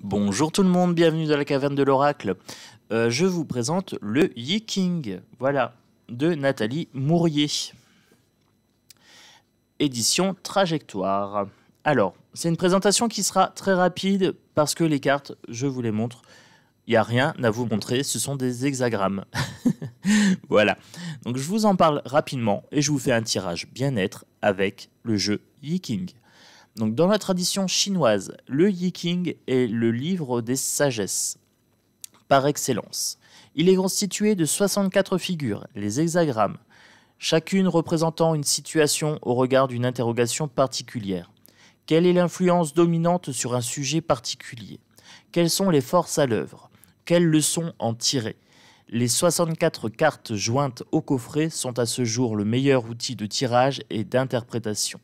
Bonjour tout le monde, bienvenue dans la caverne de l'oracle. Je vous présente le Yi King, voilà, de Nathalie Mourier. Édition Trajectoire. Alors, c'est une présentation qui sera très rapide parce que les cartes, je vous les montre. Il n'y a rien à vous montrer, ce sont des hexagrammes. Voilà, donc je vous en parle rapidement et je vous fais un tirage bien-être avec le jeu Yi King. Donc, dans la tradition chinoise, le Yi King est le livre des sagesses, par excellence. Il est constitué de 64 figures, les hexagrammes, chacune représentant une situation au regard d'une interrogation particulière. Quelle est l'influence dominante sur un sujet particulier? Quelles sont les forces à l'œuvre? Quelles leçons en tirer? Les 64 cartes jointes au coffret sont à ce jour le meilleur outil de tirage et d'interprétation.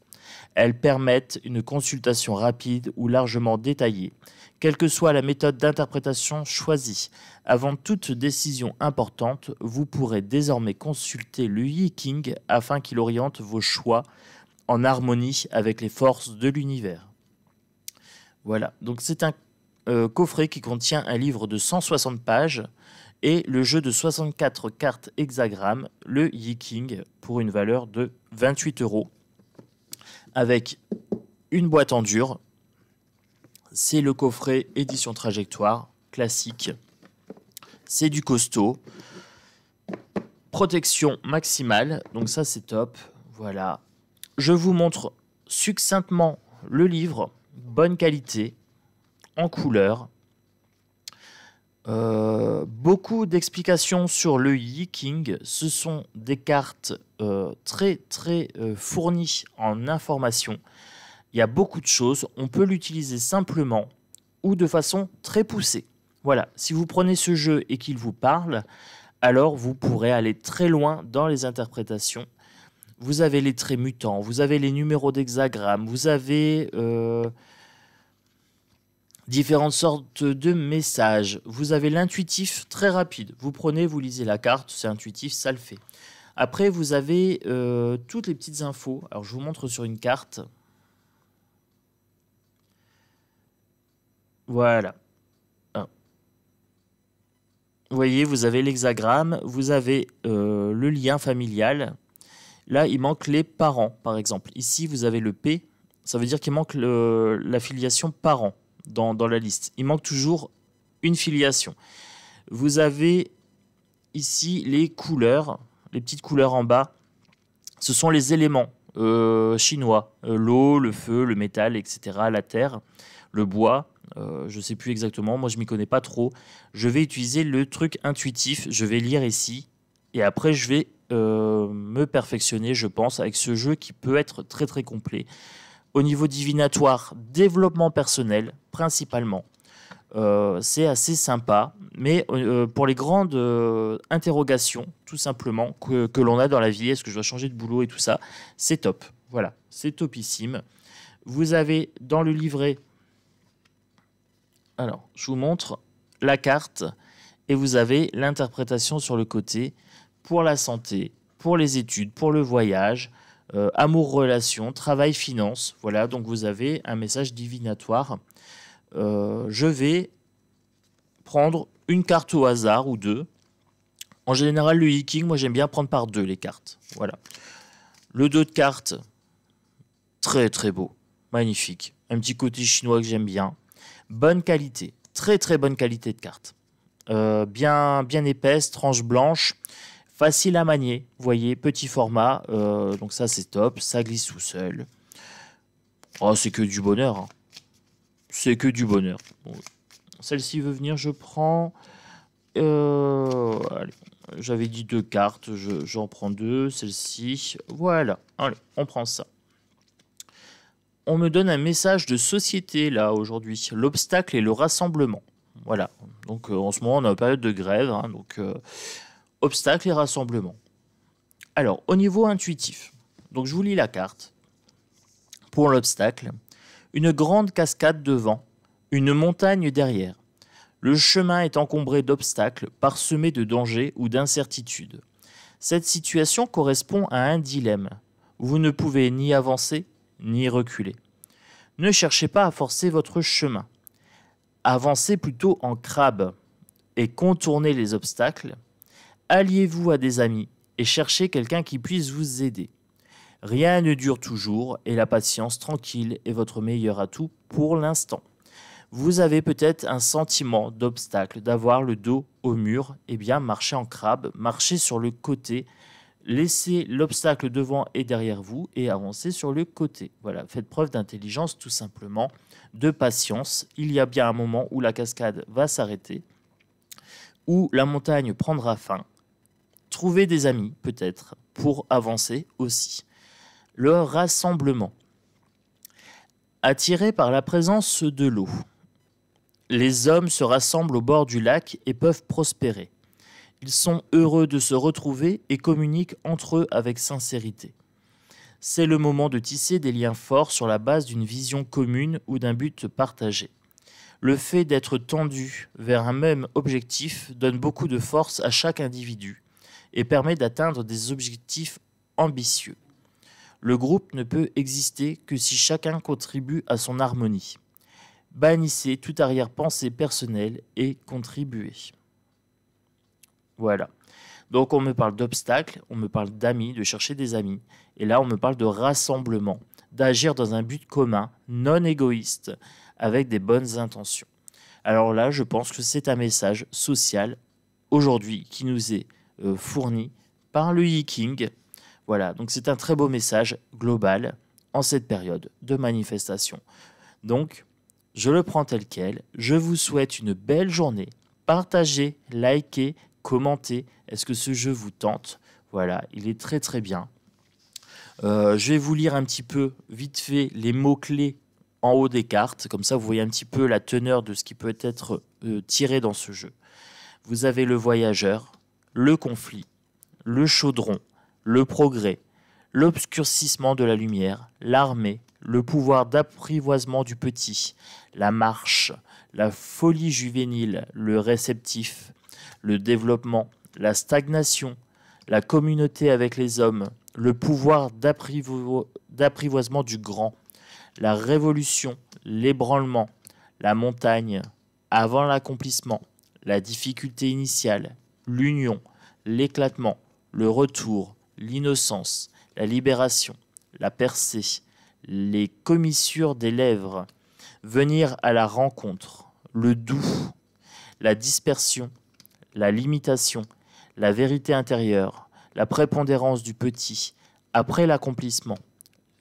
Elles permettent une consultation rapide ou largement détaillée, quelle que soit la méthode d'interprétation choisie. Avant toute décision importante, vous pourrez désormais consulter le Yi King afin qu'il oriente vos choix en harmonie avec les forces de l'univers. Voilà, donc c'est un coffret qui contient un livre de 160 pages et le jeu de 64 cartes hexagrammes, le Yi King, pour une valeur de 28 €. Avec une boîte en dur. C'est le coffret édition Trajectoire, classique. C'est du costaud. Protection maximale, donc ça c'est top. Voilà. Je vous montre succinctement le livre, bonne qualité, en couleur. Beaucoup d'explications sur le Yi King. Ce sont des cartes très fournies en informations. Il y a beaucoup de choses. On peut l'utiliser simplement ou de façon très poussée. Voilà, si vous prenez ce jeu et qu'il vous parle, alors vous pourrez aller très loin dans les interprétations. Vous avez les traits mutants, vous avez les numéros d'hexagrammes, vous avez différentes sortes de messages. Vous avez l'intuitif très rapide. Vous prenez, vous lisez la carte, c'est intuitif, ça le fait. Après, vous avez toutes les petites infos. Alors, je vous montre sur une carte. Voilà. Vous voyez, vous avez l'hexagramme, vous avez le lien familial. Là, il manque les parents, par exemple. Ici, vous avez le P. Ça veut dire qu'il manque la filiation parents. Dans la liste. Il manque toujours une filiation. Vous avez ici les couleurs, les petites couleurs en bas. Ce sont les éléments chinois. L'eau, le feu, le métal, etc. La terre, le bois. Je ne sais plus exactement. Moi, je ne m'y connais pas trop. Je vais utiliser le truc intuitif. Je vais lire ici. Et après, je vais me perfectionner, je pense, avec ce jeu qui peut être très complet. Au niveau divinatoire, développement personnel, principalement. C'est assez sympa. Mais pour les grandes interrogations, tout simplement, que l'on a dans la vie, est-ce que je dois changer de boulot et tout ça, c'est top. Voilà, c'est topissime. Vous avez dans le livret, alors, je vous montre la carte et vous avez l'interprétation sur le côté pour la santé, pour les études, pour le voyage, amour, relation, travail, finance. Voilà, donc vous avez un message divinatoire. Je vais prendre une carte au hasard ou deux. En général, le Yi King, moi j'aime bien prendre par deux les cartes. Voilà. Le dos de cartes, très beau, magnifique. Un petit côté chinois que j'aime bien. Bonne qualité, très bonne qualité de carte. Bien épaisse, tranche blanche. Facile à manier, vous voyez, petit format, donc ça c'est top, ça glisse tout seul. Oh, c'est que du bonheur, hein. C'est que du bonheur. Bon, celle-ci veut venir, je prends. Allez, j'avais dit deux cartes, j'en prends deux, celle-ci. Voilà, allez, on prend ça. On me donne un message de société là aujourd'hui, l'obstacle et le rassemblement. Voilà, donc en ce moment on est en période de grève, hein, donc. Obstacles et rassemblements. Alors, au niveau intuitif, donc je vous lis la carte. Pour l'obstacle, une grande cascade devant, une montagne derrière. Le chemin est encombré d'obstacles, parsemé de dangers ou d'incertitudes. Cette situation correspond à un dilemme. Vous ne pouvez ni avancer, ni reculer. Ne cherchez pas à forcer votre chemin. Avancez plutôt en crabe et contournez les obstacles. Alliez-vous à des amis et cherchez quelqu'un qui puisse vous aider. Rien ne dure toujours et la patience tranquille est votre meilleur atout pour l'instant. Vous avez peut-être un sentiment d'obstacle, d'avoir le dos au mur. Eh bien, marchez en crabe, marchez sur le côté, laissez l'obstacle devant et derrière vous et avancez sur le côté. Voilà, faites preuve d'intelligence tout simplement, de patience. Il y a bien un moment où la cascade va s'arrêter, où la montagne prendra fin. Trouvez des amis peut-être pour avancer aussi. Le rassemblement. Attirés par la présence de l'eau, les hommes se rassemblent au bord du lac et peuvent prospérer. Ils sont heureux de se retrouver et communiquent entre eux avec sincérité. C'est le moment de tisser des liens forts sur la base d'une vision commune ou d'un but partagé. Le fait d'être tendu vers un même objectif donne beaucoup de force à chaque individu et permet d'atteindre des objectifs ambitieux. Le groupe ne peut exister que si chacun contribue à son harmonie. Bannissez toute arrière-pensée personnelle et contribuez. Voilà. Donc on me parle d'obstacles, on me parle d'amis, de chercher des amis. Et là on me parle de rassemblement, d'agir dans un but commun, non égoïste, avec des bonnes intentions. Alors là je pense que c'est un message social aujourd'hui qui nous est fourni par le Yiking. Voilà, donc c'est un très beau message global en cette période de manifestation. Donc, je le prends tel quel. Je vous souhaite une belle journée. Partagez, likez, commentez. Est-ce que ce jeu vous tente? Voilà, il est très très bien. Je vais vous lire un petit peu, vite fait, les mots-clés en haut des cartes. Comme ça, vous voyez un petit peu la teneur de ce qui peut être tiré dans ce jeu. Vous avez le voyageur, le conflit, le chaudron, le progrès, l'obscurcissement de la lumière, l'armée, le pouvoir d'apprivoisement du petit, la marche, la folie juvénile, le réceptif, le développement, la stagnation, la communauté avec les hommes, le pouvoir d'apprivoisement du grand, la révolution, l'ébranlement, la montagne, avant l'accomplissement, la difficulté initiale, l'union, l'éclatement, le retour, l'innocence, la libération, la percée, les commissures des lèvres, venir à la rencontre, le doux, la dispersion, la limitation, la vérité intérieure, la prépondérance du petit, après l'accomplissement,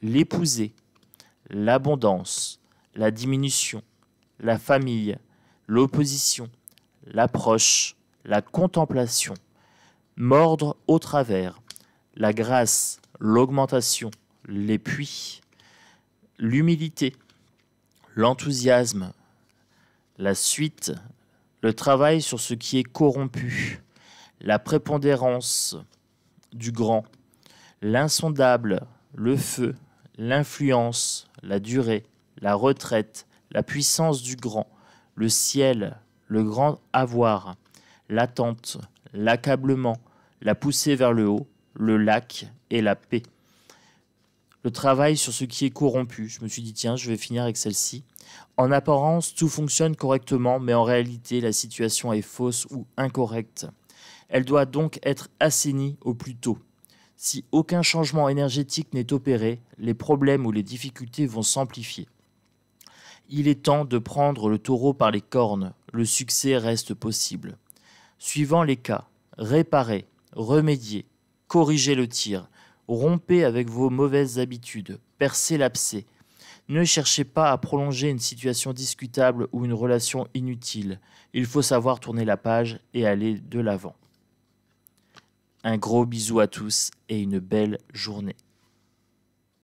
l'épouser, l'abondance, la diminution, la famille, l'opposition, l'approche, la contemplation, mordre au travers, la grâce, l'augmentation, les puits, l'humilité, l'enthousiasme, la suite, le travail sur ce qui est corrompu, la prépondérance du grand, l'insondable, le feu, l'influence, la durée, la retraite, la puissance du grand, le ciel, le grand avoir, l'attente, l'accablement, la poussée vers le haut, le lac et la paix. Le travail sur ce qui est corrompu. Je me suis dit, tiens, je vais finir avec celle-ci. En apparence, tout fonctionne correctement, mais en réalité, la situation est fausse ou incorrecte. Elle doit donc être assainie au plus tôt. Si aucun changement énergétique n'est opéré, les problèmes ou les difficultés vont s'amplifier. Il est temps de prendre le taureau par les cornes. Le succès reste possible. Suivant les cas, réparez, remédiez, corrigez le tir, rompez avec vos mauvaises habitudes, percez l'abcès. Ne cherchez pas à prolonger une situation discutable ou une relation inutile. Il faut savoir tourner la page et aller de l'avant. Un gros bisou à tous et une belle journée.